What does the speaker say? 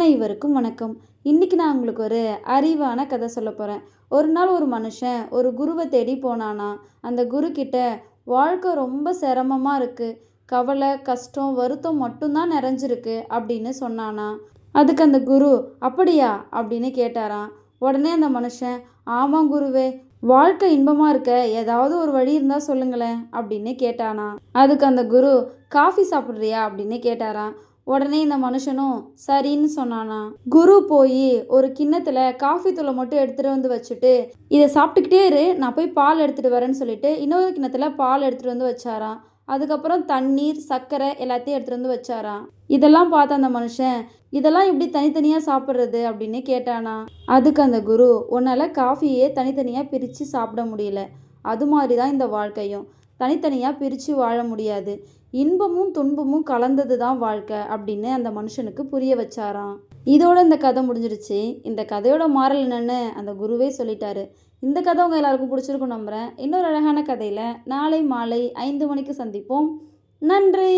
அனைவருக்கும் வணக்கம். இன்னைக்கு நான் உங்களுக்கு ஒரு அறிவான கதை சொல்ல போகிறேன். ஒரு நாள் ஒரு மனுஷன் ஒரு குருவை தேடி போனானா. அந்த குரு கிட்ட வாழ்க்கை ரொம்ப சிரமமாக இருக்குது, கவலை கஷ்டம் வருத்தம் மட்டும்தான் நிறைஞ்சிருக்கு அப்படின்னு சொன்னானா. அதுக்கு அந்த குரு அப்படியா அப்படின்னு கேட்டாராம். உடனே அந்த மனுஷன் ஆமாம் குருவே, வாழ்க்கை இன்பமாக இருக்க ஏதாவது ஒரு வழி இருந்தால் சொல்லுங்களேன் அப்படின்னு கேட்டானா. அதுக்கு அந்த குரு காஃபி சாப்பிட்றியா அப்படின்னு கேட்டாராம். உடனே இந்த மனுஷனும் சரின்னு சொன்னானா. குரு போய் ஒரு கிண்ணத்துல காஃபி தூளை மட்டும் எடுத்துட்டு வந்து வச்சுட்டு, இதை சாப்பிட்டுக்கிட்டே இரு, நான் போய் பால் எடுத்துட்டு வரேன்னு சொல்லிட்டு இன்னொரு கிண்ணத்துல பால் எடுத்துட்டு வந்து வச்சாராம். அதுக்கப்புறம் தண்ணீர் சர்க்கரை எல்லாத்தையும் எடுத்துட்டு வந்து வச்சாராம். இதெல்லாம் பார்த்த அந்த மனுஷன் இதெல்லாம் எப்படி தனித்தனியா சாப்பிட்றது அப்படின்னு கேட்டானா. அதுக்கு அந்த குரு உன்னால காஃபியே தனித்தனியா பிரித்து சாப்பிட முடியல, அது மாதிரி தான் இந்த வாழ்க்கையும் தனித்தனியாக பிரித்து வாழ முடியாது, இன்பமும் துன்பமும் கலந்தது தான் வாழ்க்கை அப்படின்னு அந்த மனுஷனுக்கு புரிய வச்சாராம். இதோட இந்த கதை முடிஞ்சிடுச்சு. இந்த கதையோட மாறல் என்னன்னு அந்த குருவே சொல்லிட்டாரு. இந்த கதை உங்கள் எல்லாருக்கும் பிடிச்சிருக்கும் நம்புகிறேன். இன்னொரு அழகான கதையில் நாளை மாலை 5 மணிக்கு சந்திப்போம். நன்றி.